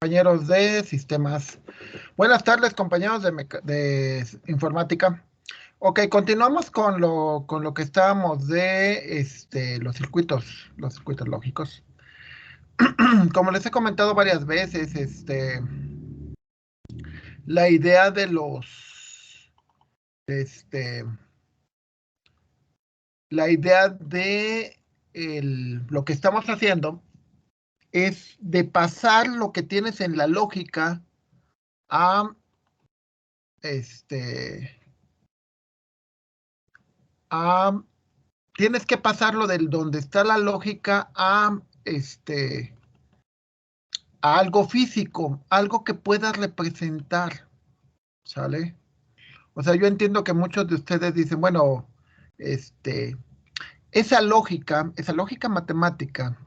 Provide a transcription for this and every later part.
Compañeros de sistemas. Buenas tardes, compañeros de informática. Ok, continuamos con lo que estábamos de los circuitos lógicos. Como les he comentado varias veces, la idea de este, la idea de lo que estamos haciendo es de pasar lo que tienes en la lógica a, este, a tienes que pasarlo del donde está la lógica a algo físico, algo que puedas representar, ¿sale? O sea, yo entiendo que muchos de ustedes dicen, bueno, este, esa lógica matemática,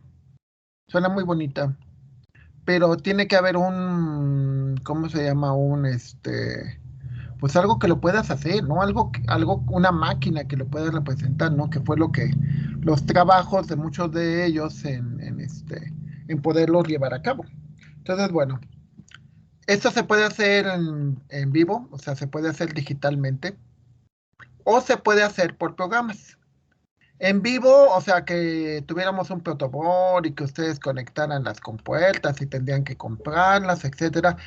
suena muy bonita, pero tiene que haber ¿cómo se llama? Pues algo que lo puedas hacer, ¿no? Una máquina que lo pueda representar, ¿no? Que fue los trabajos de muchos de ellos en poderlos llevar a cabo. Entonces, bueno, esto se puede hacer en vivo, o sea, se puede hacer digitalmente, o se puede hacer por programas. En vivo, o sea, que tuviéramos un protoboard y que ustedes conectaran las compuertas y tendrían que comprarlas, etcétera.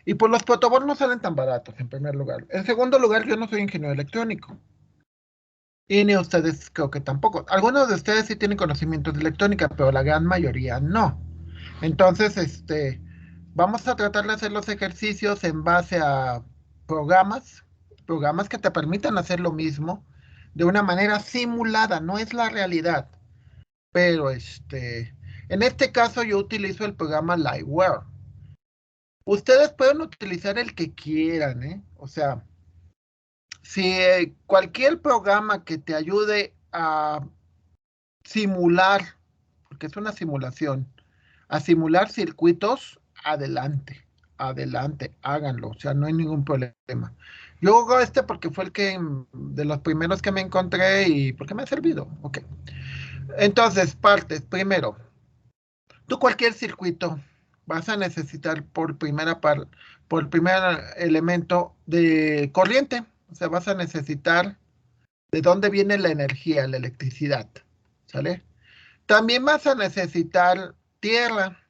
Y pues los protoboards no salen tan baratos, en primer lugar. En segundo lugar, yo no soy ingeniero electrónico. Y ni ustedes creo que tampoco. Algunos de ustedes sí tienen conocimientos de electrónica, pero la gran mayoría no. Entonces, vamos a tratar de hacer los ejercicios en base a programas, programas que te permitan hacer lo mismo de una manera simulada, no es la realidad. Pero en este caso yo utilizo el programa Liveware. Ustedes pueden utilizar el que quieran, ¿eh? O sea, si cualquier programa que te ayude a simular, porque es una simulación, a simular circuitos, adelante, adelante, háganlo, o sea, no hay ningún problema. Yo hago porque fue de los primeros que me encontré y porque me ha servido. Ok. Entonces, partes, primero, tú cualquier circuito vas a necesitar por primer elemento de corriente, o sea, vas a necesitar de dónde viene la energía, la electricidad, ¿sale? También vas a necesitar tierra.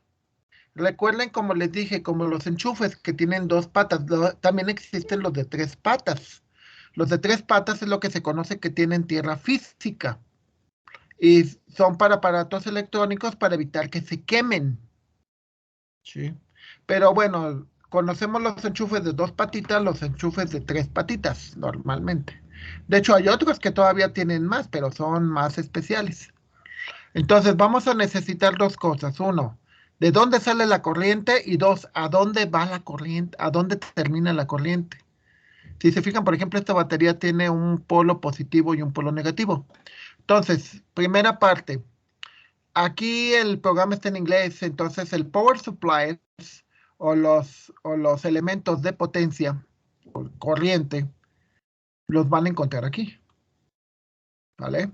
Recuerden, como les dije, como los enchufes que tienen dos patas, también existen los de tres patas. Los de tres patas es lo que se conoce que tienen tierra física y son para aparatos electrónicos para evitar que se quemen. ¿Sí? Pero bueno, conocemos los enchufes de dos patitas, los enchufes de tres patitas, normalmente. De hecho, hay otros que todavía tienen más, pero son más especiales. Entonces, vamos a necesitar dos cosas. Uno, ¿de dónde sale la corriente? Y dos, ¿a dónde va la corriente? ¿A dónde termina la corriente? Si se fijan, por ejemplo, esta batería tiene un polo positivo y un polo negativo. Entonces, primera parte. Aquí el programa está en inglés, entonces el power supply o los elementos de potencia o corriente los van a encontrar aquí, ¿vale?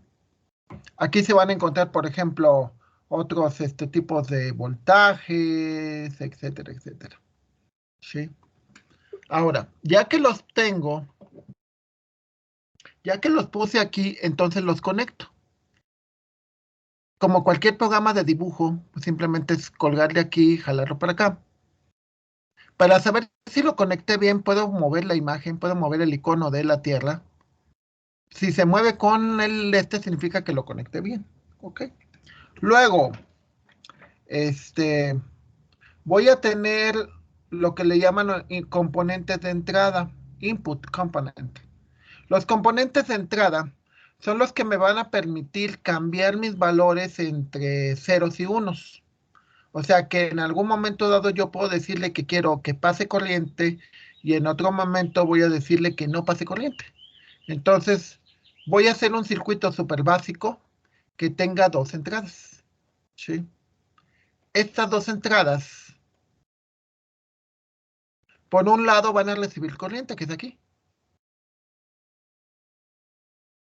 Aquí se van a encontrar, por ejemplo, otros tipos de voltajes, etcétera, etcétera. ¿Sí? Ahora, ya que los puse aquí, entonces los conecto. Como cualquier programa de dibujo, pues simplemente es colgarle aquí y jalarlo para acá. Para saber si lo conecté bien, puedo mover la imagen, puedo mover el icono de la Tierra. Si se mueve con significa que lo conecté bien. ¿Ok? Luego, este, voy a tener lo que le llaman componentes de entrada, input component. Los componentes de entrada son los que me van a permitir cambiar mis valores entre ceros y unos. O sea que en algún momento dado yo puedo decirle que quiero que pase corriente y en otro momento voy a decirle que no pase corriente. Entonces, voy a hacer un circuito súper básico que tenga dos entradas. ¿Sí? Estas dos entradas, por un lado van a recibir corriente, que es aquí,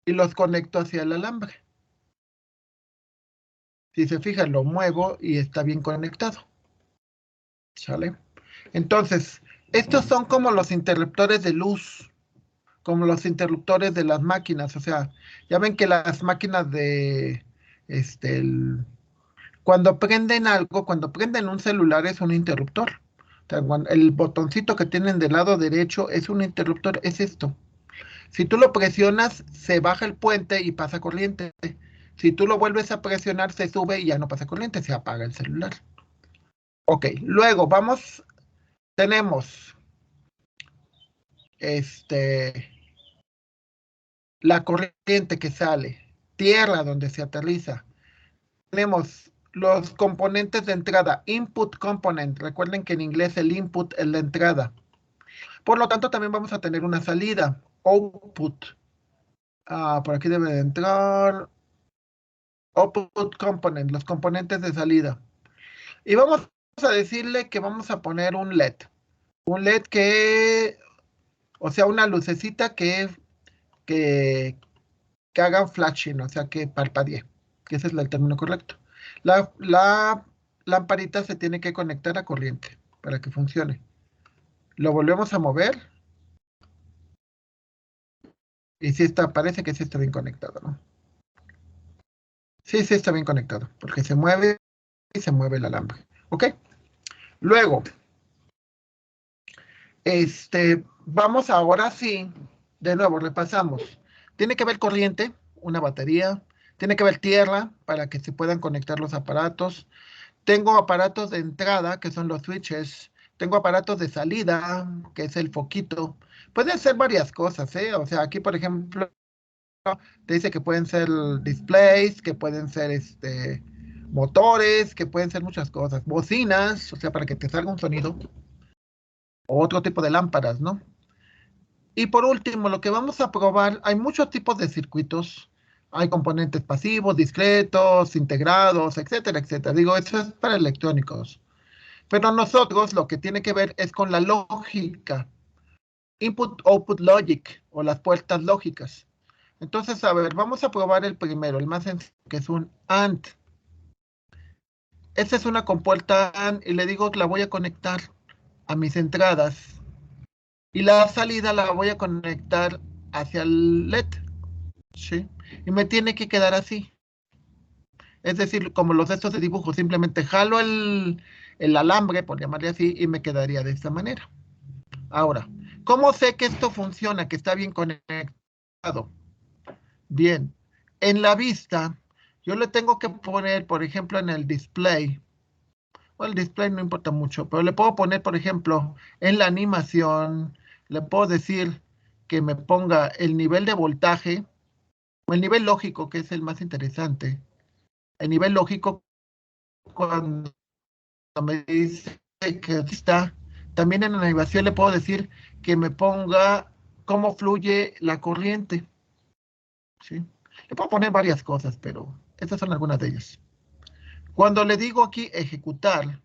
y los conecto hacia el alambre. Si se fijan, lo muevo y está bien conectado. ¿Sale? Entonces, estos son como los interruptores de luz, como los interruptores de las máquinas. O sea, ya ven que las máquinas de, cuando prenden algo, cuando prenden un celular es un interruptor. O sea, el botoncito que tienen del lado derecho es un interruptor, es esto. Si tú lo presionas, se baja el puente y pasa corriente. Si tú lo vuelves a presionar, se sube y ya no pasa corriente, se apaga el celular. Ok, luego tenemos la corriente que sale, tierra donde se aterriza. Tenemos los componentes de entrada, input component. Recuerden que en inglés el input es la entrada. Por lo tanto, también vamos a tener una salida, output. Por aquí debe de entrar output component, los componentes de salida. Y vamos a decirle que vamos a poner un LED. Un LED que, o sea, una lucecita que, que haga flashing, o sea, que parpadee, que ese es el término correcto. La lamparita se tiene que conectar a corriente para que funcione. Lo volvemos a mover. Y sí está, parece que sí está bien conectado, ¿no? Sí, sí está bien conectado, porque se mueve y se mueve el alambre. ¿Ok? Luego, vamos ahora sí, de nuevo, repasamos. Tiene que haber corriente, una batería, tiene que haber tierra para que se puedan conectar los aparatos. Tengo aparatos de entrada, que son los switches. Tengo aparatos de salida, que es el foquito. Pueden ser varias cosas, ¿eh? O sea, aquí, por ejemplo, te dice que pueden ser displays, que pueden ser motores, que pueden ser muchas cosas. Bocinas, o sea, para que te salga un sonido. O otro tipo de lámparas, ¿no? Y por último, lo que vamos a probar, hay muchos tipos de circuitos. Hay componentes pasivos, discretos, integrados, etcétera, etcétera. Digo, eso es para electrónicos. Pero nosotros lo que tiene que ver es con la lógica. Input-output logic o las puertas lógicas. Entonces, a ver, vamos a probar el primero, el más sencillo, que es un AND. Esta es una compuerta AND y le digo que la voy a conectar a mis entradas. Y la salida la voy a conectar hacia el LED. ¿Sí? Y me tiene que quedar así. Es decir, como los estos de dibujo, simplemente jalo el alambre, por llamarle así, y me quedaría de esta manera. Ahora, ¿cómo sé que esto funciona, que está bien conectado? Bien, en la vista, yo le tengo que poner, por ejemplo, en el display. Bueno, el display no importa mucho, pero le puedo poner, por ejemplo, en la animación, le puedo decir que me ponga el nivel de voltaje, o el nivel lógico, que es el más interesante. El nivel lógico, cuando me dice que está, también en la animación le puedo decir que me ponga cómo fluye la corriente. ¿Sí? Le puedo poner varias cosas, pero estas son algunas de ellas. Cuando le digo aquí ejecutar,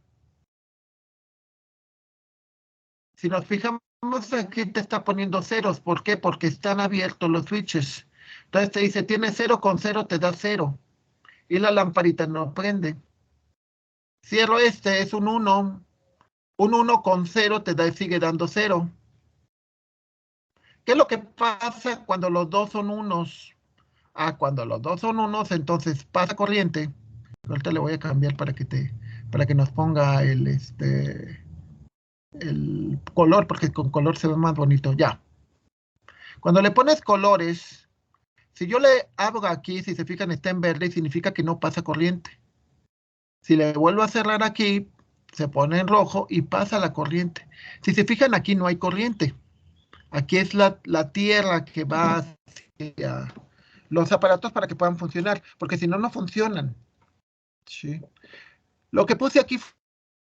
si nos fijamos aquí te está poniendo ceros. ¿Por qué? Porque están abiertos los switches. Entonces te dice, tiene 0 con 0, te da 0. Y la lamparita no prende. Cierro es un 1. Un 1 con 0 te da, sigue dando 0. ¿Qué es lo que pasa cuando los dos son unos? Cuando los dos son unos, entonces pasa corriente. Ahorita le voy a cambiar para que nos ponga el color, porque con color se ve más bonito. Ya. Cuando le pones colores, si yo le abro aquí, si se fijan, está en verde, significa que no pasa corriente. Si le vuelvo a cerrar aquí, se pone en rojo y pasa la corriente. Si se fijan, aquí no hay corriente. Aquí es la tierra que va hacia los aparatos para que puedan funcionar, porque si no, no funcionan. ¿Sí? Lo que puse aquí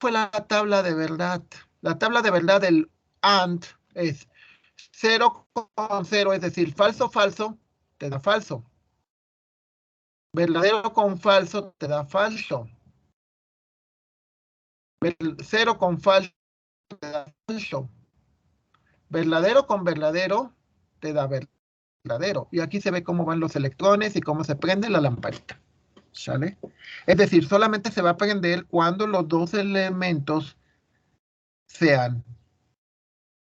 fue la tabla de verdad. La tabla de verdad del AND es 0 con 0, es decir, falso, falso, te da falso. Verdadero con falso, te da falso. 0 con falso, te da falso. Verdadero con verdadero, te da verdadero. Y aquí se ve cómo van los electrones y cómo se prende la lamparita. ¿Sale? Es decir, solamente se va a prender cuando los dos elementos sean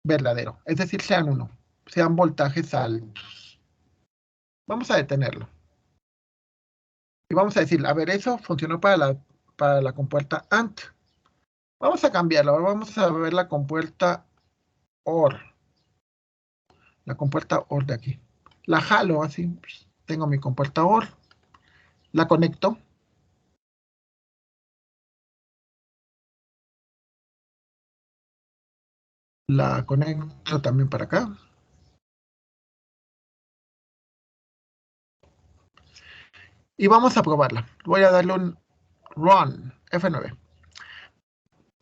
verdaderos, es decir, sean 1, sean voltajes altos. Vamos a detenerlo. Y vamos a decir, a ver, eso funcionó para la compuerta AND. Vamos a cambiarlo, ahora vamos a ver la compuerta OR. La compuerta OR de aquí. La jalo así, tengo mi compuerta OR, la conecto. La conecto también para acá. Y vamos a probarla. Voy a darle un run, F9.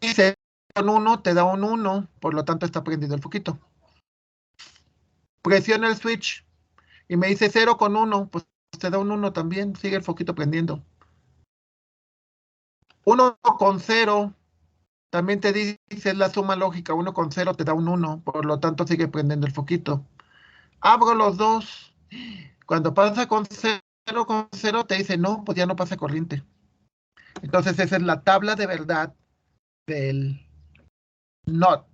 Dice con 1 te da un 1, por lo tanto está prendido el foquito. Presiona el switch y me dice 0 con 1, pues te da un 1 también, sigue el foquito prendiendo. 1 con 0, también te dice, es la suma lógica, 1 con 0 te da un 1, por lo tanto sigue prendiendo el foquito. Abro los dos, cuando pasa con 0 te dice no, pues ya no pasa corriente. Entonces esa es la tabla de verdad del NOT,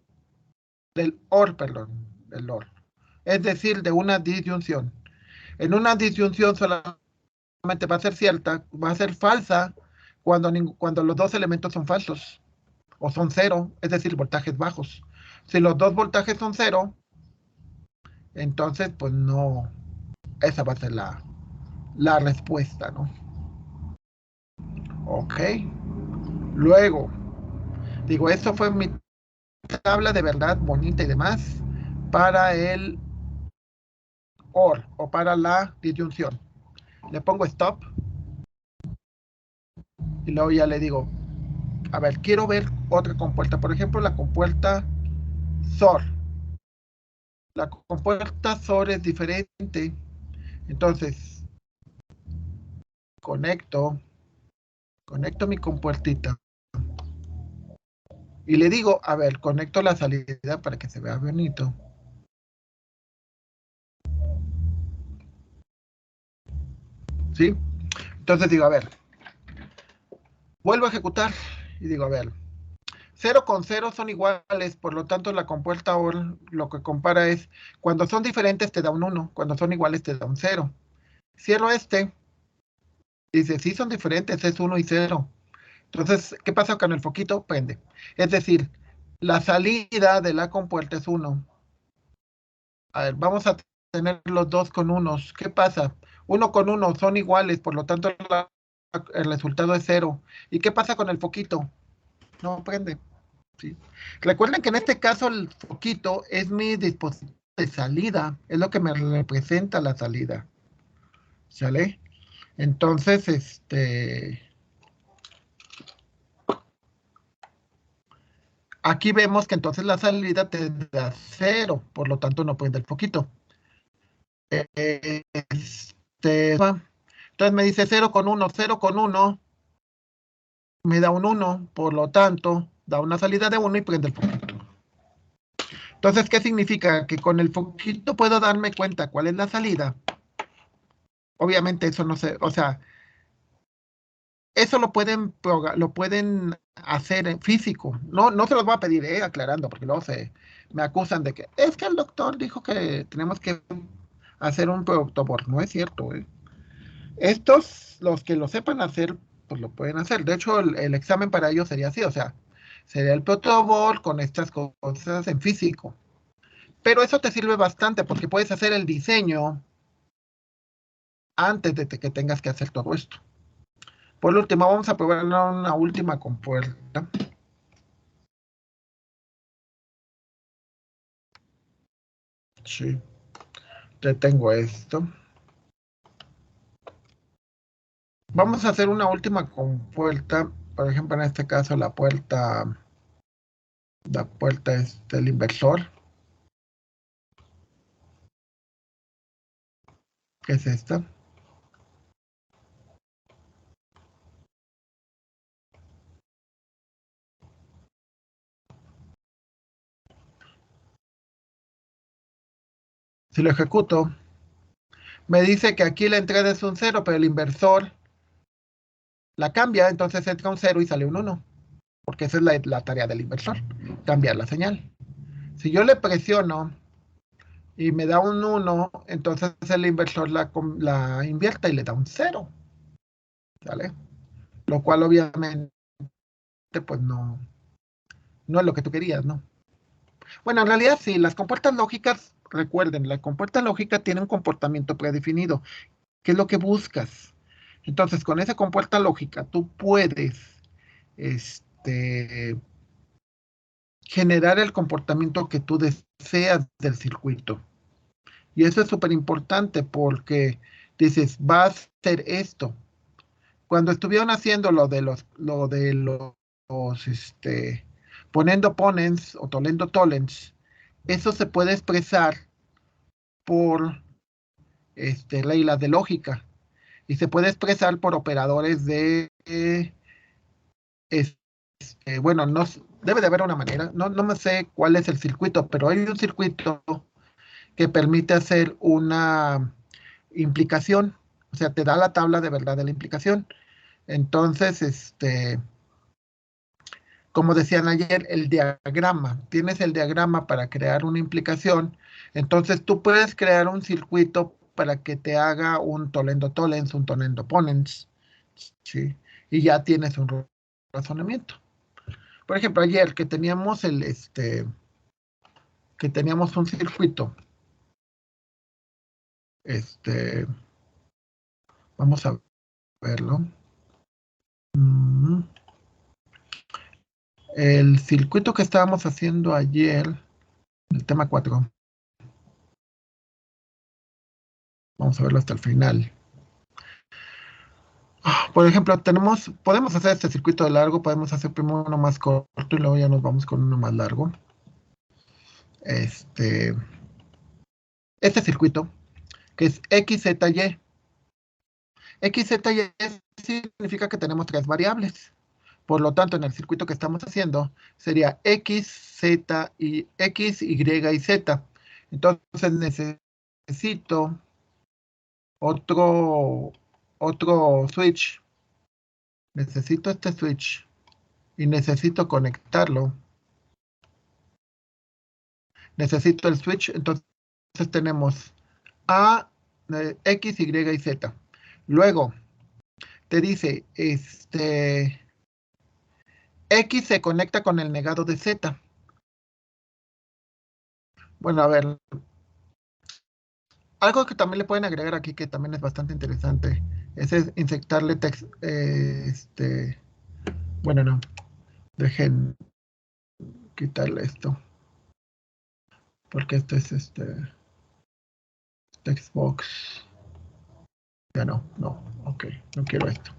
del OR, perdón, del OR. Es decir, de una disyunción. En una disyunción solamente va a ser cierta, va a ser falsa cuando los dos elementos son falsos o son cero, es decir, voltajes bajos. Si los dos voltajes son cero, entonces pues no, esa va a ser la respuesta, ¿no? Ok. Luego, digo, esto fue mi tabla de verdad bonita y demás para el OR o para la disyunción. Le pongo stop y luego ya le digo, a ver, quiero ver otra compuerta. Por ejemplo, la compuerta SOR. La compuerta SOR es diferente. Entonces, conecto mi compuertita. Y le digo, a ver, conecto la salida para que se vea bonito. ¿Sí? Entonces digo, a ver, vuelvo a ejecutar y digo, a ver, 0 con 0 son iguales, por lo tanto la compuerta OR lo que compara es, cuando son diferentes te da un 1, cuando son iguales te da un 0. Cierro este, dice, sí son diferentes, es 1 y 0. Entonces, ¿qué pasa con el foquito? Prende. Es decir, la salida de la compuerta es 1. A ver, vamos a tener los dos con unos. ¿Qué pasa? 1 con 1 son iguales, por lo tanto el resultado es 0. ¿Y qué pasa con el foquito? No prende. ¿Sí? Recuerden que en este caso el foquito es mi dispositivo de salida, es lo que me representa la salida. ¿Sale? Entonces, aquí vemos que entonces la salida te da 0, por lo tanto no prende el foquito. Entonces me dice 0 con 1, 0 con 1, me da un 1, por lo tanto da una salida de 1 y prende el foquito. Entonces, ¿qué significa? Que con el foquito puedo darme cuenta cuál es la salida. Obviamente eso no sé, o sea, eso lo pueden hacer en físico. No, no se los voy a pedir, aclarando, porque luego me acusan de que es que el doctor dijo que tenemos que hacer un producto board. No es cierto, Estos, los que lo sepan hacer, pues lo pueden hacer. De hecho, el examen para ellos sería así, o sea, sería el protobor con estas cosas en físico. Pero eso te sirve bastante porque puedes hacer el diseño antes de que tengas que hacer todo esto. Por último, vamos a probar una última compuerta. Sí, te tengo esto. Vamos a hacer una última compuerta. Por ejemplo, en este caso, la puerta es del inversor, que es esta. Si lo ejecuto, me dice que aquí la entrada es un 0, pero el inversor la cambia, entonces entra un 0 y sale un 1. porque esa es la tarea del inversor, cambiar la señal. Si yo le presiono y me da un 1, entonces el inversor la invierta y le da un 0, ¿sale? Lo cual obviamente pues no es lo que tú querías, ¿no? Bueno, en realidad sí, las compuertas lógicas, recuerden, la compuerta lógica tiene un comportamiento predefinido. ¿Qué es lo que buscas? Entonces, con esa compuerta lógica, tú puedes generar el comportamiento que tú deseas del circuito. Y eso es súper importante porque dices, va a hacer esto. Cuando estuvieron haciendo poniendo ponens o tolendo tollens, eso se puede expresar por reglas de lógica y se puede expresar por operadores bueno, no, debe de haber una manera, no me sé cuál es el circuito, pero hay un circuito que permite hacer una implicación, o sea, te da la tabla de verdad de la implicación. Entonces, como decían ayer, el diagrama, tienes el diagrama para crear una implicación, entonces tú puedes crear un circuito para que te haga un tolendo tollens, un tolendo ponens, ¿sí? Y ya tienes un razonamiento. Por ejemplo, ayer que teníamos un circuito, vamos a verlo. Mm, El circuito que estábamos haciendo ayer, el tema 4, vamos a verlo hasta el final. Por ejemplo, podemos hacer este circuito de largo, podemos hacer primero uno más corto y luego ya nos vamos con uno más largo. Este circuito, que es XZY. XZY significa que tenemos tres variables. Por lo tanto, en el circuito que estamos haciendo, sería X, Z y X, Y y Z. Entonces necesito otro switch. Necesito este switch y necesito conectarlo. Necesito el switch, entonces tenemos A, X, Y y Z. Luego, te dice, X se conecta con el negado de Z. Bueno, a ver, algo que también le pueden agregar aquí, que también es bastante interesante, es insertarle text, bueno, no, dejen quitarle esto, porque esto es textbox. Ya no, ok, no quiero esto.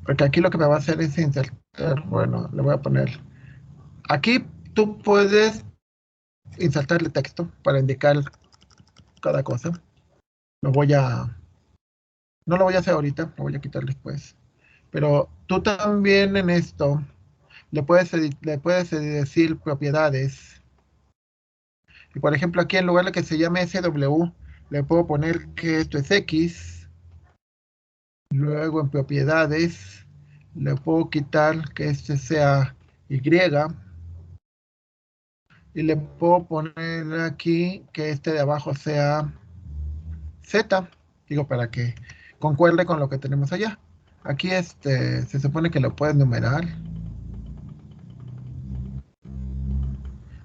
Porque aquí lo que me va a hacer es insertar, bueno, le voy a poner, aquí tú puedes insertarle texto para indicar cada cosa. Lo voy a, no lo voy a hacer ahorita, lo voy a quitar después. Pero tú también en esto le puedes decir propiedades. Y por ejemplo, aquí en lugar de que se llame SW, le puedo poner que esto es X. Luego en propiedades, le puedo quitar que este sea Y. Y le puedo poner aquí que este de abajo sea Z. Digo, para que concuerde con lo que tenemos allá. Aquí se supone que lo puedes numerar.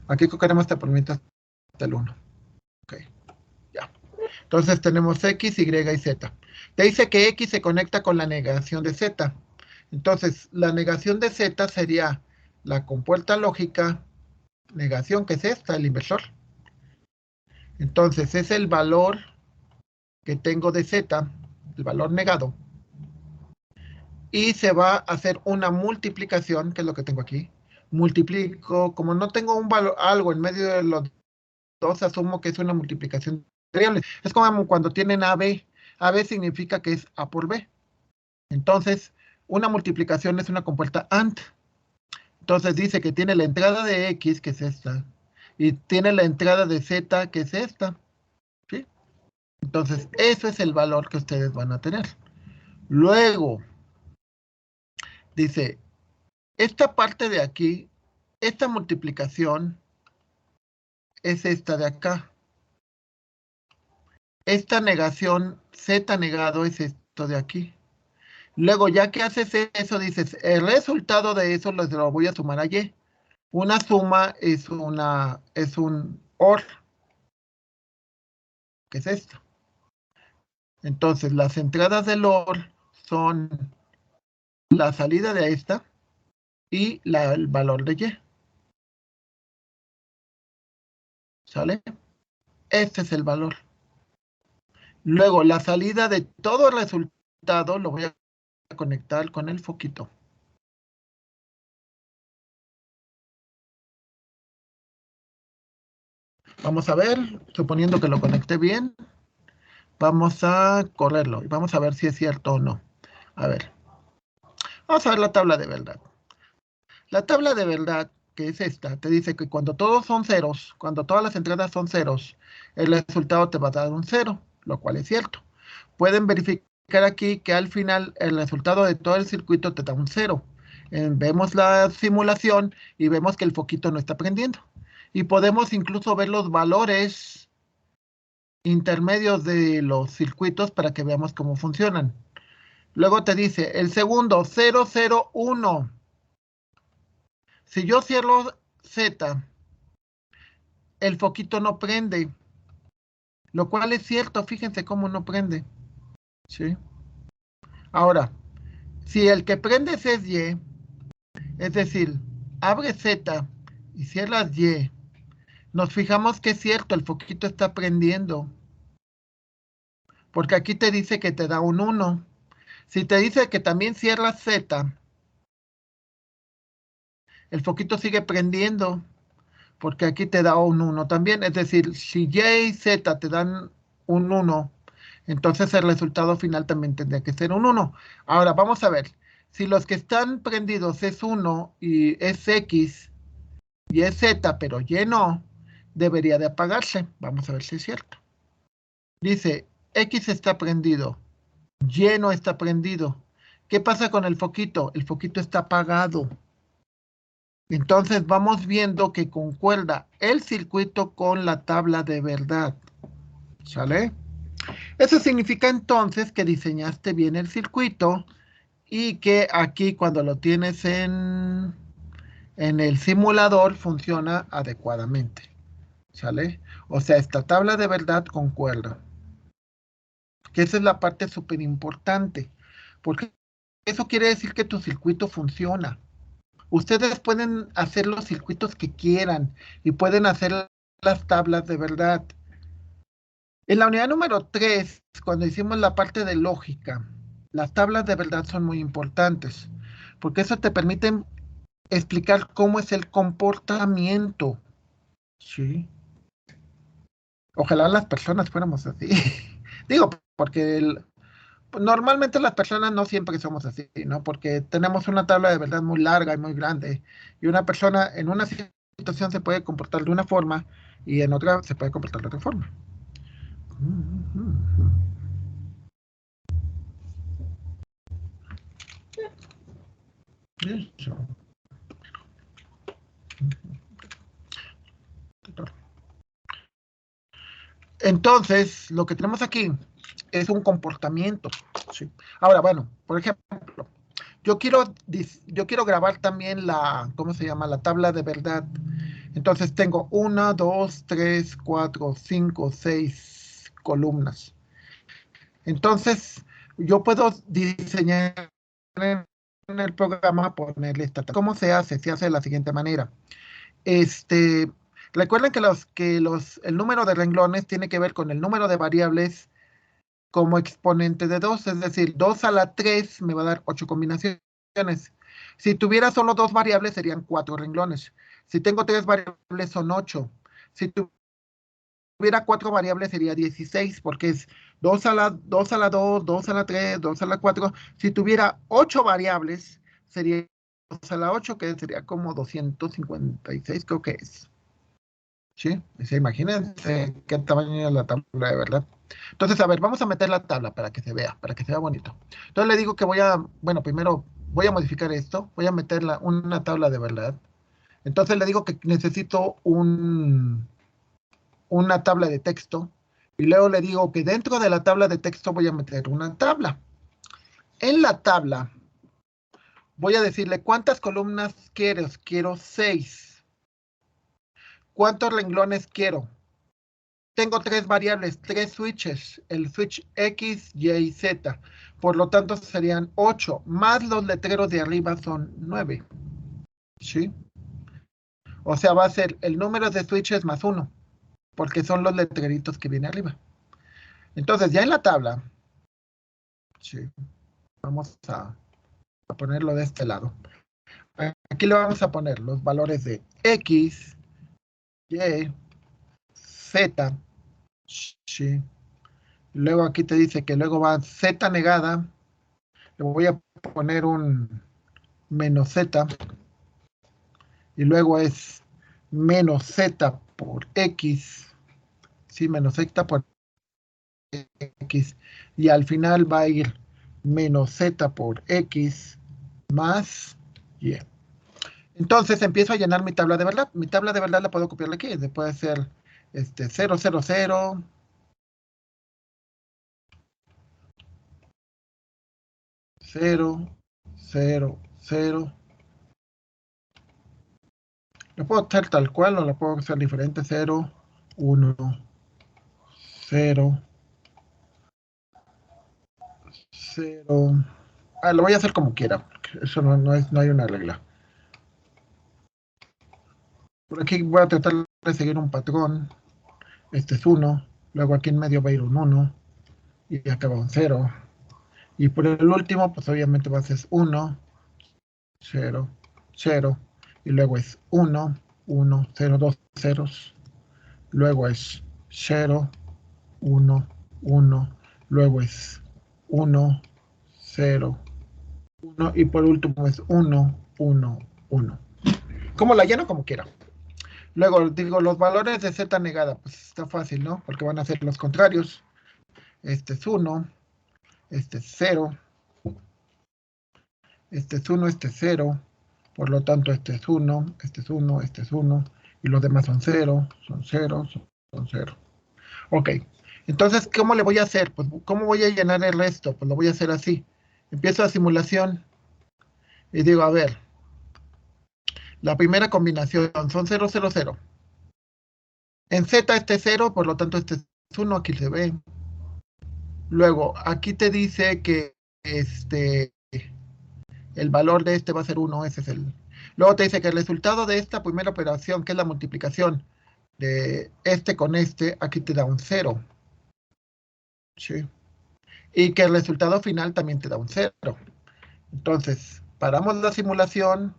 Aquí queremos te permite hasta el 1. Ok, ya. Entonces tenemos X, Y y Z. Te dice que X se conecta con la negación de Z. Entonces, la negación de Z sería la compuerta lógica negación, que es esta, el inversor. Entonces, es el valor que tengo de Z, el valor negado. Y se va a hacer una multiplicación, que es lo que tengo aquí. Multiplico, como no tengo un valor, algo en medio de los dos, asumo que es una multiplicación de variables. Es como cuando tienen AB. AB significa que es A por B. Entonces, una multiplicación es una compuerta AND. Entonces dice que tiene la entrada de X, que es esta, y tiene la entrada de Z, que es esta. ¿Sí? Entonces, eso es el valor que ustedes van a tener. Luego, dice, esta parte de aquí, esta multiplicación es esta de acá. Esta negación, z negado, es esto de aquí. Luego, ya que haces eso, dices, el resultado de eso lo voy a sumar a y. Una suma es un OR, que es esto. Entonces, las entradas del OR son la salida de esta y el valor de y. ¿Sale? Este es el valor. Luego, la salida de todo el resultado lo voy a conectar con el foquito. Vamos a ver, suponiendo que lo conecté bien, vamos a correrlo y vamos a ver si es cierto o no. A ver, vamos a ver la tabla de verdad. La tabla de verdad, que es esta, te dice que cuando todos son ceros, cuando todas las entradas son ceros, el resultado te va a dar un 0, lo cual es cierto. Pueden verificar aquí que al final el resultado de todo el circuito te da un 0. Vemos la simulación y vemos que el foquito no está prendiendo. Y podemos incluso ver los valores intermedios de los circuitos para que veamos cómo funcionan. Luego te dice el segundo 001. Si yo cierro Z, el foquito no prende, lo cual es cierto, fíjense cómo no prende. ¿Sí? Ahora, si el que prende es Y, es decir, abre Z y cierras Y, nos fijamos que es cierto, el foquito está prendiendo. Porque aquí te dice que te da un 1. Si te dice que también cierras Z, el foquito sigue prendiendo. Porque aquí te da un 1 también. Es decir, si Y y Z te dan un 1, entonces el resultado final también tendría que ser un 1. Ahora, vamos a ver. Si los que están prendidos es 1 y es X y es Z, pero Y no, debería de apagarse. Vamos a ver si es cierto. Dice, X está prendido, Y no está prendido. ¿Qué pasa con el foquito? El foquito está apagado. Entonces vamos viendo que concuerda el circuito con la tabla de verdad. ¿Sale? Eso significa entonces que diseñaste bien el circuito y que aquí cuando lo tienes en el simulador funciona adecuadamente. ¿Sale? O sea, esta tabla de verdad concuerda. Que esa es la parte súper importante. Porque eso quiere decir que tu circuito funciona. Ustedes pueden hacer los circuitos que quieran y pueden hacer las tablas de verdad. En la unidad número 3, cuando hicimos la parte de lógica, las tablas de verdad son muy importantes, porque eso te permite explicar cómo es el comportamiento. Sí. Ojalá las personas fuéramos así. Digo, porque normalmente las personas no siempre somos así, ¿no? Porque tenemos una tabla de verdad muy larga y muy grande. Y una persona en una situación se puede comportar de una forma y en otra se puede comportar de otra forma. Eso. Entonces, lo que tenemos aquí es un comportamiento. ¿Sí? Ahora, bueno, por ejemplo, yo quiero grabar también ¿cómo se llama? La tabla de verdad. Entonces tengo 1, 2, 3, 4, 5, 6 columnas. Entonces, yo puedo diseñar en el programa, ponerle esta. ¿Cómo se hace? Se hace de la siguiente manera. Recuerden el número de renglones tiene que ver con el número de variables como exponente de 2, es decir, 2 a la 3 me va a dar 8 combinaciones. Si tuviera solo 2 variables, serían 4 renglones. Si tengo 3 variables, son 8. Si tuviera 4 variables, sería 16, porque es 2 a la 2, 2 a la 3, 2 a la 4. Si tuviera 8 variables, sería 2 a la 8, que sería como 256, creo que es. ¿Sí? Imagínense qué tamaño es la tabla de verdad. Entonces, a ver, vamos a meter la tabla para que se vea bonito. Entonces le digo que bueno, primero voy a modificar esto, voy a meter una tabla de verdad. Entonces le digo que necesito una tabla de texto y luego le digo que dentro de la tabla de texto voy a meter una tabla. En la tabla voy a decirle cuántas columnas quieres. Quiero 6. ¿Cuántos renglones quiero? Tengo 3 variables, 3 switches, el switch X, Y y Z. Por lo tanto serían 8, más los letreros de arriba son 9. ¿Sí? O sea, va a ser el número de switches más 1, porque son los letreritos que viene arriba. Entonces, ya en la tabla, sí, vamos a ponerlo de este lado. Aquí le vamos a poner los valores de X, Y, Z, sí. Luego aquí te dice que luego va Z negada. Le voy a poner un menos Z. Y luego es menos Z por X. Sí, menos Z por X. Y al final va a ir menos Z por X más Y. Entonces empiezo a llenar mi tabla de verdad. Mi tabla de verdad la puedo copiar aquí. Puede ser 0, 0, 0. 0, 0, 0. La puedo hacer tal cual o la puedo hacer diferente. 0, 1, 0, 0. Lo voy a hacer como quiera. Eso no hay una regla. Por aquí voy a tratar de seguir un patrón. Este es 1. Luego aquí en medio va a ir un 1. Y acaba un 0. Y por el último, pues obviamente va a ser 1, 0, 0. Y luego es 1, 1, 0, 2 ceros. Luego es 0, 1, 1. Luego es 1, 0, 1. Y por último es 1, 1, 1. Como la lleno, como quiera. Luego digo, los valores de Z negada, pues está fácil, ¿no? Porque van a ser los contrarios. Este es 1, este es 0, este es 1, este es 0. Por lo tanto, este es 1, este es 1, este es 1. Y los demás son 0, son 0, son 0. Ok. Entonces, ¿cómo le voy a hacer? Pues, ¿cómo voy a llenar el resto? Pues lo voy a hacer así. Empiezo la simulación y digo, a ver, la primera combinación son 0, 0, 0. En Z este es 0, por lo tanto este es 1, aquí se ve. Luego, aquí te dice que el valor de este va a ser 1, ese es el... Luego te dice que el resultado de esta primera operación, que es la multiplicación de este con este, aquí te da un 0. ¿Sí? Y que el resultado final también te da un 0. Entonces, paramos la simulación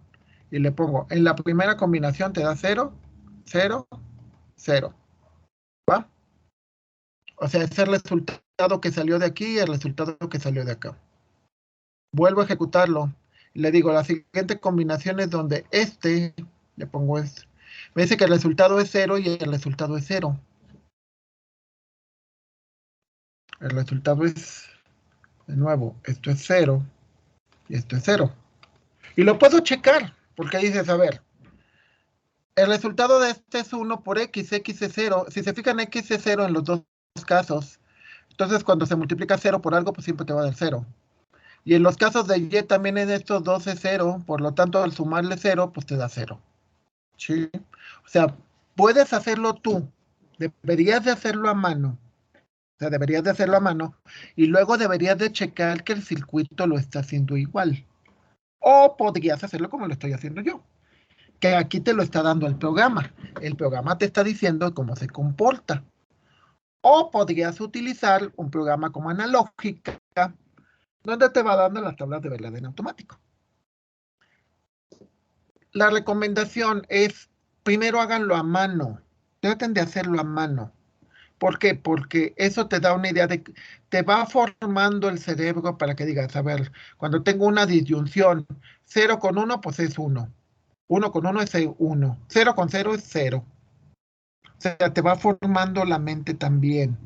y le pongo, en la primera combinación te da 0, 0, 0. ¿Va? O sea, es el resultado que salió de aquí y el resultado que salió de acá. Vuelvo a ejecutarlo. Le digo, la siguiente combinación es donde le pongo este. Me dice que el resultado es 0 y el resultado es 0. El resultado es, de nuevo, esto es 0 y esto es 0. Y lo puedo checar, porque dices, a ver, el resultado de este es 1 por X, X es 0. Si se fijan, X es 0 en los dos casos. Entonces, cuando se multiplica 0 por algo, pues siempre te va a dar 0. Y en los casos de Y también en estos dos es 0, por lo tanto, al sumarle 0, pues te da 0. ¿Sí? O sea, puedes hacerlo tú. Deberías de hacerlo a mano. O sea, deberías de hacerlo a mano. Y luego deberías de checar que el circuito lo está haciendo igual. O podrías hacerlo como lo estoy haciendo yo. Que aquí te lo está dando el programa. El programa te está diciendo cómo se comporta. O podrías utilizar un programa como Analógica, donde te va dando las tablas de verdad en automático. La recomendación es, primero háganlo a mano. Traten de hacerlo a mano. ¿Por qué? Porque eso te da una idea de, te va formando el cerebro para que digas, a ver, cuando tengo una disyunción, 0 con 1, pues es 1. 1 con 1 es 1. 0 con 0 es 0. O sea, te va formando la mente también.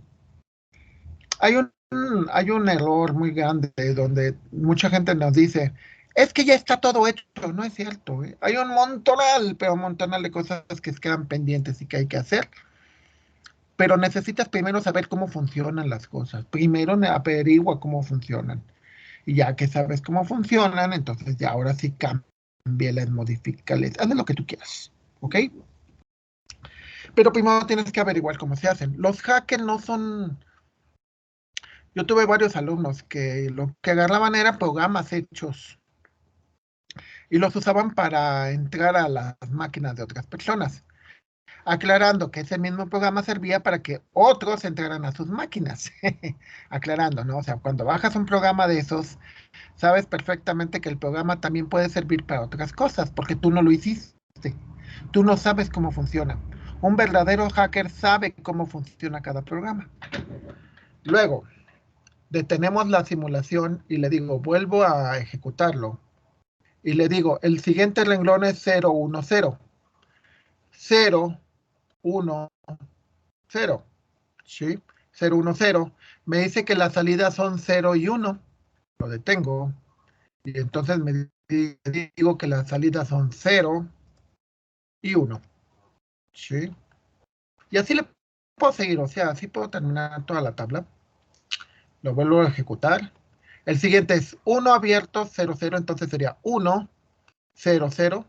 Hay un error muy grande donde mucha gente nos dice, Es que ya está todo hecho, no es cierto, ¿eh? Hay un montonal, pero un montonal de cosas que quedan pendientes y que hay que hacer. Pero necesitas primero saber cómo funcionan las cosas. Primero averigua cómo funcionan. Y ya que sabes cómo funcionan, entonces ya ahora sí cámbiales, modifícales, haz lo que tú quieras. ¿Ok? Pero primero tienes que averiguar cómo se hacen. Los hackers no son... Yo tuve varios alumnos que lo que agarraban eran programas hechos y los usaban para entrar a las máquinas de otras personas, aclarando que ese mismo programa servía para que otros entraran a sus máquinas. Aclarando, ¿no? O sea, cuando bajas un programa de esos, sabes perfectamente que el programa también puede servir para otras cosas, porque tú no lo hiciste. Tú no sabes cómo funciona. Un verdadero hacker sabe cómo funciona cada programa. Luego, detenemos la simulación y le digo, vuelvo a ejecutarlo. Y le digo, el siguiente renglón es 010. 010. ¿Sí? 010. Me dice que las salidas son 0 y 1. Lo detengo. Y entonces me digo que las salidas son 0 y 1. ¿Sí? Y así le puedo seguir, o sea, así puedo terminar toda la tabla. Lo vuelvo a ejecutar. El siguiente es 1 abierto, 0, 0, entonces sería 1, 0, 0.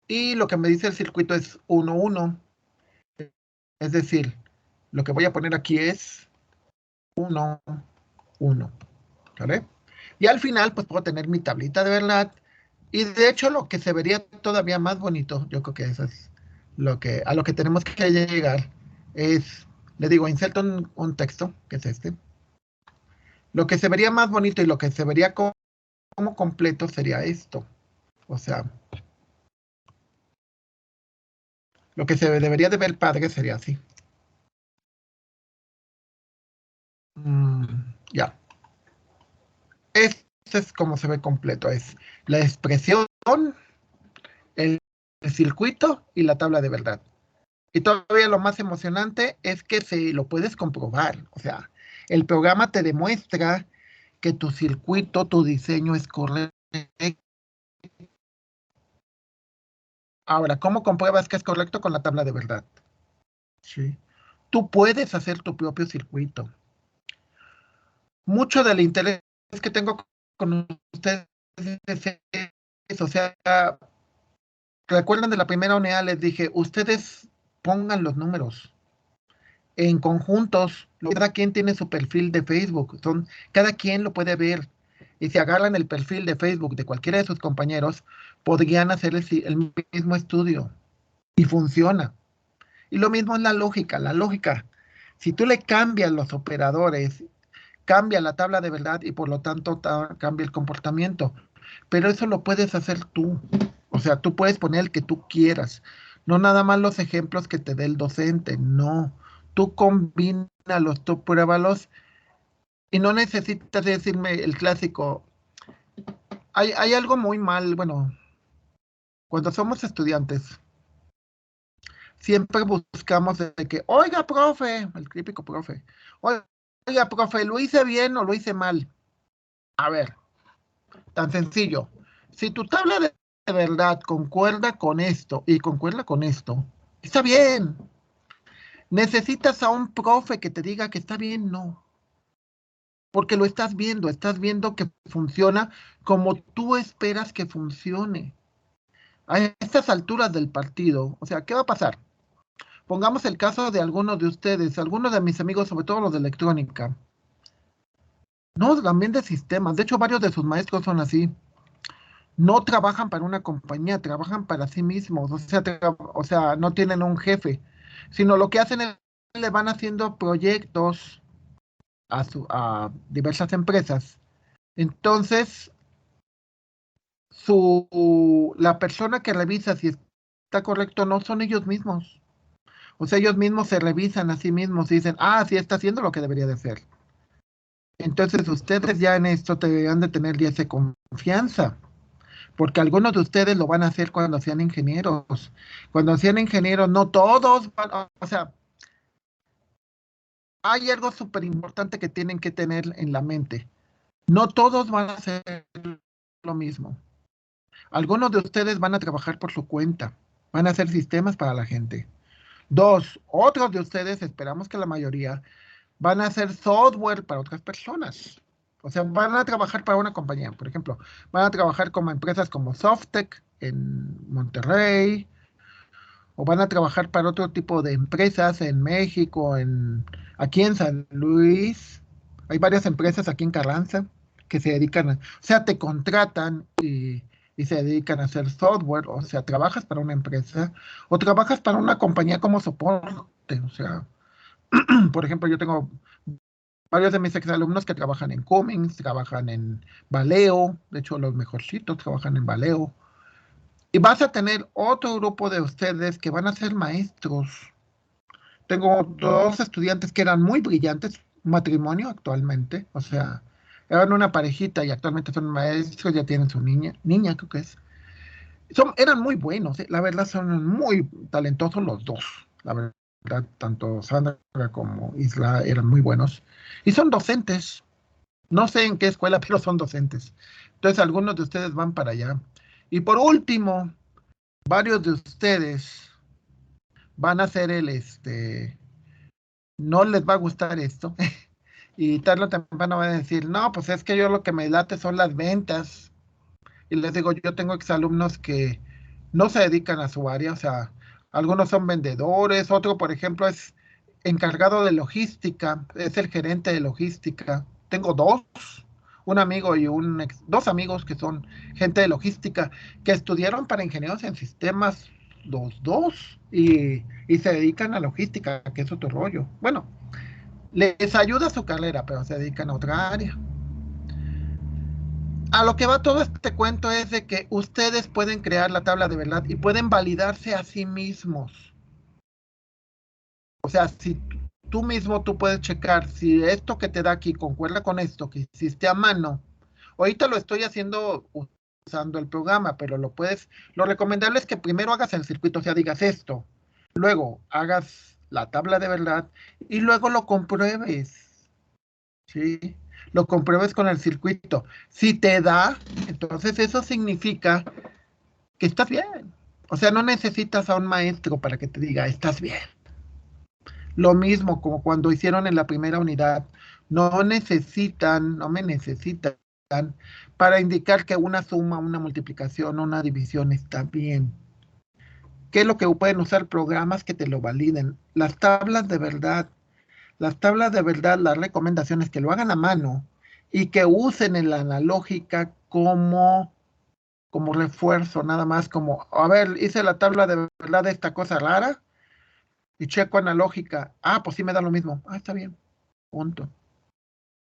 Y lo que me dice el circuito es 1, 1. Es decir, lo que voy a poner aquí es 1, 1. ¿Vale? Y al final, pues puedo tener mi tablita de verdad. Y de hecho, lo que se vería todavía más bonito, yo creo que eso es a lo que tenemos que llegar, es, le digo, inserto un texto, que es este. Lo que se vería más bonito y lo que se vería como completo sería esto. O sea, lo que se debería de ver padre sería así. Mm, ya. Este es como se ve completo. Es la expresión, el, el circuito y la tabla de verdad. Y todavía lo más emocionante es que se lo puedes comprobar. O sea, el programa te demuestra que tu circuito, tu diseño es correcto. Ahora, ¿cómo compruebas que es correcto? Con la tabla de verdad. Sí. Tú puedes hacer tu propio circuito. Mucho del interés que tengo con ustedes es, o sea, recuerdan de la primera unidad, les dije, ustedes pongan los números en conjuntos. Cada quien tiene su perfil de Facebook, cada quien lo puede ver. Y si agarran el perfil de Facebook de cualquiera de sus compañeros, podrían hacer el mismo estudio y funciona. Y lo mismo es la lógica. La lógica, si tú le cambias los operadores, cambia la tabla de verdad y por lo tanto cambia el comportamiento. Pero eso lo puedes hacer tú. O sea, tú puedes poner el que tú quieras. No nada más los ejemplos que te dé el docente. No. Tú combínalos, tú pruébalos y no necesitas decirme el clásico. Hay algo muy mal. Bueno, cuando somos estudiantes, siempre buscamos de que, oiga, profe, el típico profe. Oiga, profe, ¿lo hice bien o lo hice mal? A ver, tan sencillo. Si tu tabla de verdad concuerda con esto y concuerda con esto, está bien. ¿Necesitas a un profe que te diga que está bien? No, porque lo estás viendo que funciona como tú esperas que funcione. A estas alturas del partido, o sea, ¿qué va a pasar? Pongamos el caso de algunos de ustedes, algunos de mis amigos, sobre todo los de electrónica. No, también de sistemas. De hecho, varios de sus maestros son así. No trabajan para una compañía, trabajan para sí mismos, o sea, no tienen un jefe, sino lo que hacen es le van haciendo proyectos a diversas empresas. Entonces, la persona que revisa si está correcto o no son ellos mismos. O sea, ellos mismos se revisan a sí mismos y dicen, ah, sí está haciendo lo que debería de hacer. Entonces, ustedes ya en esto deberían de tener ya esa confianza. Porque algunos de ustedes lo van a hacer cuando sean ingenieros. Cuando sean ingenieros, no todos van, o sea, hay algo súper importante que tienen que tener en la mente. No todos van a ser lo mismo. Algunos de ustedes van a trabajar por su cuenta, van a hacer sistemas para la gente. Dos, otros de ustedes, esperamos que la mayoría, van a hacer software para otras personas. O sea, van a trabajar para una compañía. Por ejemplo, van a trabajar como empresas como Softec en Monterrey, o van a trabajar para otro tipo de empresas en México, aquí en San Luis. Hay varias empresas aquí en Carranza que se dedican o sea, te contratan y se dedican a hacer software, o sea, trabajas para una empresa o trabajas para una compañía como soporte, o sea, por ejemplo, yo tengo varios de mis exalumnos que trabajan en Cummins, trabajan en Valeo, de hecho los mejorcitos trabajan en Valeo, y vas a tener otro grupo de ustedes que van a ser maestros. Tengo dos estudiantes que eran muy brillantes, matrimonio actualmente, o sea, eran una parejita y actualmente son maestros, ya tienen su niña creo que es. Eran muy buenos, la verdad son muy talentosos los dos, la verdad, tanto Sandra como Isla eran muy buenos. Y son docentes, no sé en qué escuela, pero son docentes. Entonces algunos de ustedes van para allá. Y por último, varios de ustedes van a hacer no les va a gustar esto. Y tarde o temprano van a decir, no, pues es que yo lo que me late son las ventas. Y les digo, yo tengo exalumnos que no se dedican a su área, o sea, algunos son vendedores, otro, por ejemplo, es encargado de logística, es el gerente de logística. Tengo dos, un amigo y dos amigos que son gente de logística, que estudiaron para ingenieros en sistemas los dos y se dedican a logística, que es otro rollo. Bueno, les ayuda su carrera, pero se dedican a otra área. A lo que va todo este cuento es de que ustedes pueden crear la tabla de verdad y pueden validarse a sí mismos. O sea, si tú mismo tú puedes checar si esto que te da aquí concuerda con esto que hiciste a mano. Ahorita lo estoy haciendo usando el programa, pero lo recomendable es que primero hagas el circuito, o sea, digas esto, luego hagas la tabla de verdad y luego lo compruebes. ¿Sí? Lo compruebes con el circuito. Si te da, entonces eso significa que estás bien. O sea, no necesitas a un maestro para que te diga, estás bien. Lo mismo como cuando hicieron en la primera unidad. No me necesitan para indicar que una suma, una multiplicación, una división está bien. ¿Qué es lo que pueden usar programas que te lo validen? Las tablas de verdad, las recomendaciones que lo hagan a mano y que usen en la analógica como refuerzo, nada más como, a ver, hice la tabla de verdad de esta cosa rara y checo analógica. Ah, pues sí me da lo mismo. Ah, está bien. Punto.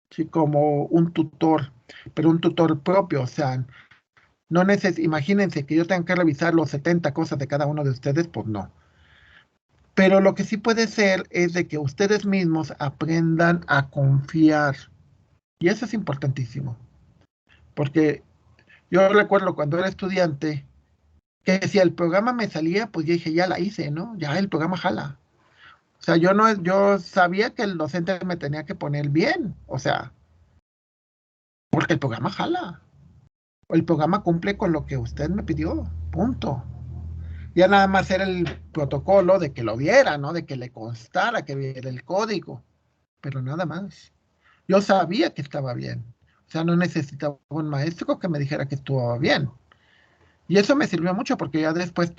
Sí, como un tutor, pero un tutor propio, o sea, imagínense que yo tenga que revisar los 70 cosas de cada uno de ustedes, pues no. Pero lo que sí puede ser es de que ustedes mismos aprendan a confiar. Y eso es importantísimo, porque yo recuerdo cuando era estudiante que si el programa me salía, pues yo dije, ya la hice, ¿no? Ya el programa jala. O sea, yo sabía que el docente me tenía que poner bien, o sea, porque el programa jala. El programa cumple con lo que usted me pidió, punto. Ya nada más era el protocolo de que lo viera, ¿no? De que le constara que viera el código, pero nada más. Yo sabía que estaba bien. O sea, no necesitaba un maestro que me dijera que estuvo bien. Y eso me sirvió mucho porque ya después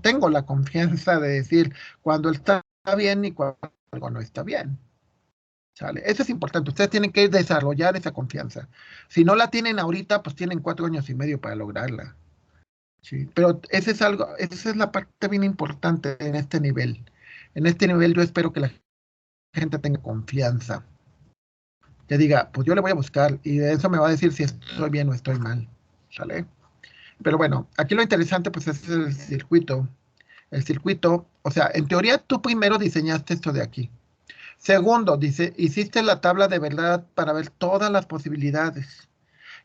tengo la confianza de decir cuando está bien y cuando algo no está bien. ¿Sale? Eso es importante. Ustedes tienen que desarrollar esa confianza. Si no la tienen ahorita, pues tienen 4 años y medio para lograrla. ¿Sí? Pero esa es la parte bien importante en este nivel. En este nivel yo espero que la gente tenga confianza. Que diga, pues yo le voy a buscar y de eso me va a decir si estoy bien o estoy mal. ¿Sale? Pero bueno, aquí lo interesante pues es el circuito. El circuito, o sea, en teoría tú primero diseñaste esto de aquí. Segundo, dice, hiciste la tabla de verdad para ver todas las posibilidades.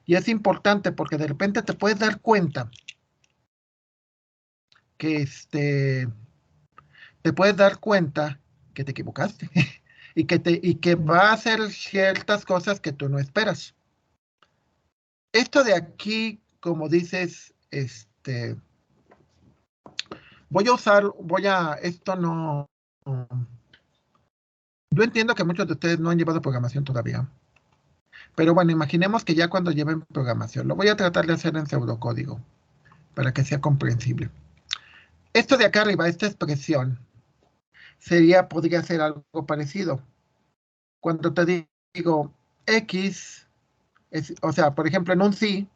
Y es importante porque de repente te puedes dar cuenta que te puedes dar cuenta que te equivocaste y que va a hacer ciertas cosas que tú no esperas. Esto de aquí como dices, esto no, yo entiendo que muchos de ustedes no han llevado programación todavía, pero bueno, imaginemos que ya cuando lleven programación, lo voy a tratar de hacer en pseudocódigo, para que sea comprensible. Esto de acá arriba, esta expresión, podría ser algo parecido. Cuando te digo X, o sea, por ejemplo, en un sí,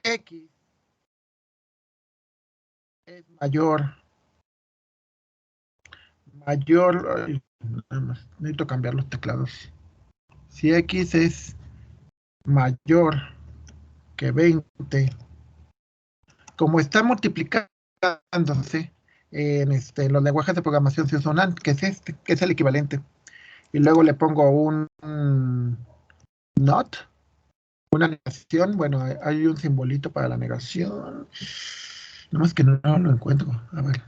X es mayor, nada más, necesito cambiar los teclados. Si X es mayor que 20, como está multiplicándose en los lenguajes de programación se usa un AND, que es que es el equivalente. Y luego le pongo un NOT, una negación. Bueno, hay un simbolito para la negación. Nomás que no lo encuentro. A ver.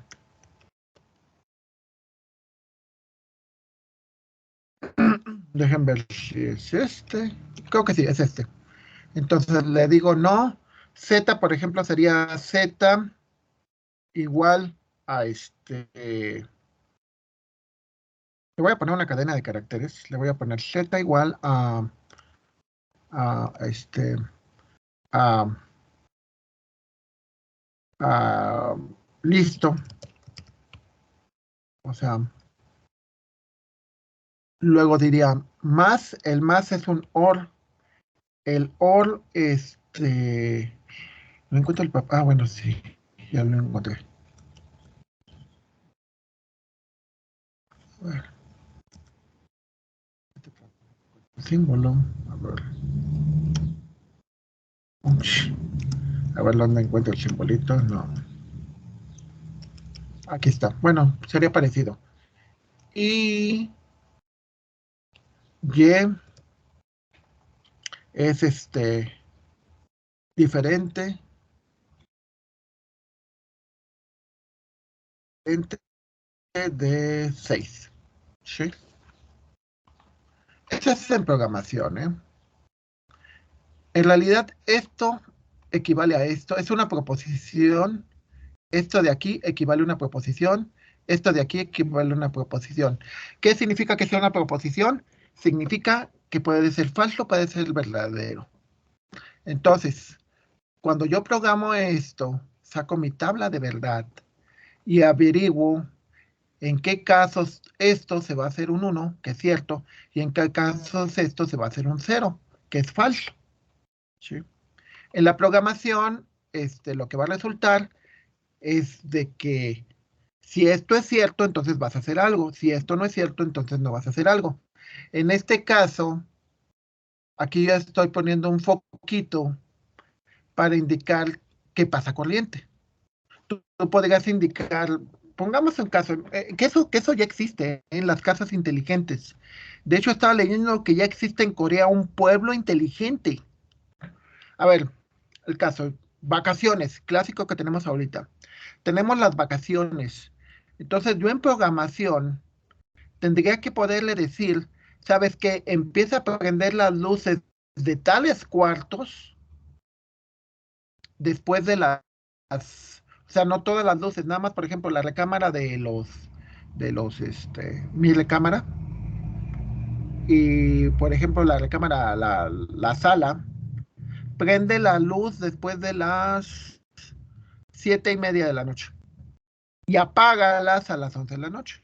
Dejen ver si es este. Creo que sí, es este. Entonces le digo no. Z, por ejemplo, sería Z igual a Le voy a poner una cadena de caracteres. Le voy a poner Z igual a este. A, listo. O sea, luego diría más. El más es un OR. El OR, no encuentro el papá. Ah, bueno, sí. Ya lo encontré. A ver. Símbolo. A ver. Uch. A ver dónde encuentro el simbolito. No. Aquí está. Bueno, sería parecido. Y Y es diferente de 6. ¿Sí? Esto es en programación, ¿eh? En realidad, esto equivale a esto. Es una proposición. Esto de aquí equivale a una proposición. Esto de aquí equivale a una proposición. ¿Qué significa que sea una proposición? Significa que puede ser falso, puede ser verdadero. Entonces, cuando yo programo esto, saco mi tabla de verdad y averiguo en qué casos esto se va a hacer un 1, que es cierto, y en qué casos esto se va a hacer un 0, que es falso. ¿Sí? En la programación, lo que va a resultar es de que si esto es cierto, entonces vas a hacer algo. Si esto no es cierto, entonces no vas a hacer algo. En este caso, aquí ya estoy poniendo un foquito para indicar qué pasa corriente. Tú podrías indicar, pongamos un caso, que eso ya existe en las casas inteligentes. De hecho, estaba leyendo que ya existe en Corea un pueblo inteligente. A ver, el caso, vacaciones, clásico que tenemos ahorita. Tenemos las vacaciones. Entonces, yo en programación tendría que poderle decir, ¿sabes qué? Empieza a prender las luces de tales cuartos después de o sea, no todas las luces, nada más, por ejemplo, la recámara mi recámara, y por ejemplo, la recámara, la sala, prende la luz después de las 7:30 de la noche y apágalas a las 11 de la noche.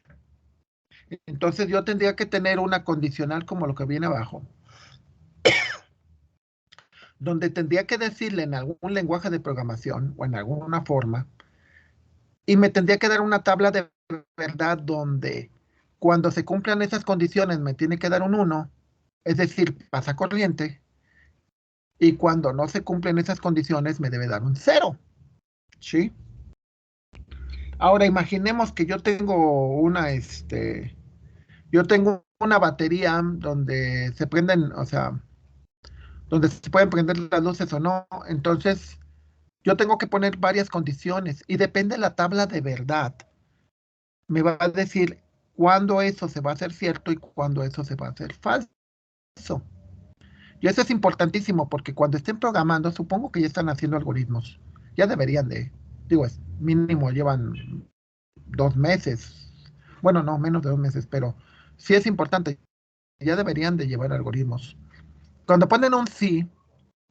Entonces yo tendría que tener una condicional como lo que viene abajo, donde tendría que decirle en algún lenguaje de programación o en alguna forma, y me tendría que dar una tabla de verdad donde cuando se cumplan esas condiciones me tiene que dar un 1, es decir, pasa corriente, y cuando no se cumplen esas condiciones me debe dar un 0. ¿Sí? Ahora imaginemos que yo tengo una batería donde se prenden, o sea, donde se pueden prender las luces o no. Entonces, yo tengo que poner varias condiciones y depende de la tabla de verdad. Me va a decir cuándo eso se va a hacer cierto y cuándo eso se va a hacer falso. Y eso es importantísimo porque cuando estén programando, supongo que ya están haciendo algoritmos. Ya deberían de, digo, es mínimo llevan 2 meses. Bueno, no, menos de 2 meses, pero sí es importante. Ya deberían de llevar algoritmos. Cuando ponen un sí,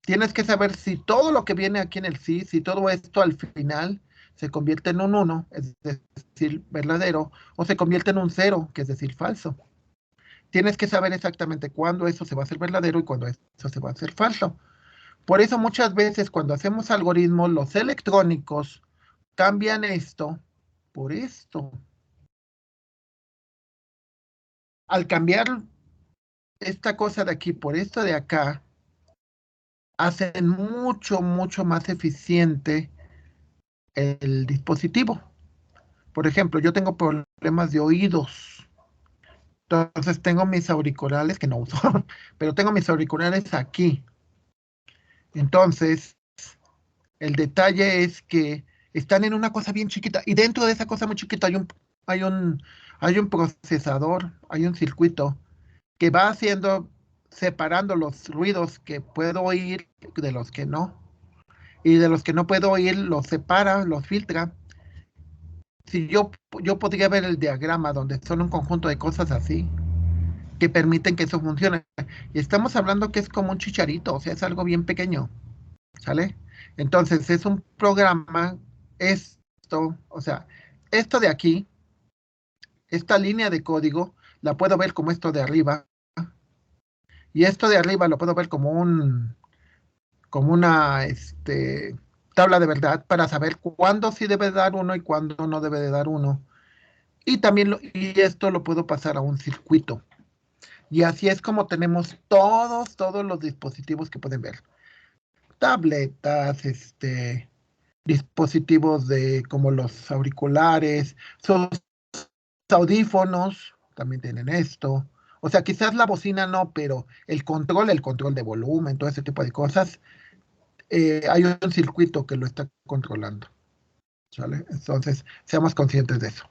tienes que saber si todo lo que viene aquí en el sí, si todo esto al final se convierte en un 1, es decir, verdadero, o se convierte en un 0, que es decir, falso. Tienes que saber exactamente cuándo eso se va a hacer verdadero y cuándo eso se va a hacer falso. Por eso muchas veces cuando hacemos algoritmos, los electrónicos cambian esto por esto. Al cambiar esta cosa de aquí por esto de acá, hacen mucho, mucho más eficiente el dispositivo. Por ejemplo, yo tengo problemas de oídos. Entonces tengo mis auriculares, que no uso, pero tengo mis auriculares aquí. Entonces, el detalle es que están en una cosa bien chiquita y dentro de esa cosa muy chiquita hay un, hay un procesador, hay un circuito que va haciendo, separando los ruidos que puedo oír de los que no. Y de los que no puedo oír, los separa, los filtra. Si yo podría ver el diagrama donde son un conjunto de cosas así que permiten que eso funcione. Y estamos hablando que es como un chicharito, o sea, es algo bien pequeño, ¿sale? Entonces es un programa, esto, o sea, esto de aquí, esta línea de código, la puedo ver como esto de arriba, y esto de arriba lo puedo ver como una, tabla de verdad para saber cuándo sí debe dar uno y cuándo no debe de dar uno. Y también y esto lo puedo pasar a un circuito. Y así es como tenemos todos los dispositivos que pueden ver. Tabletas, dispositivos de como los auriculares, sus audífonos también tienen esto. O sea, quizás la bocina no, pero el control de volumen, todo ese tipo de cosas, hay un circuito que lo está controlando. ¿Sale? Entonces, seamos conscientes de eso.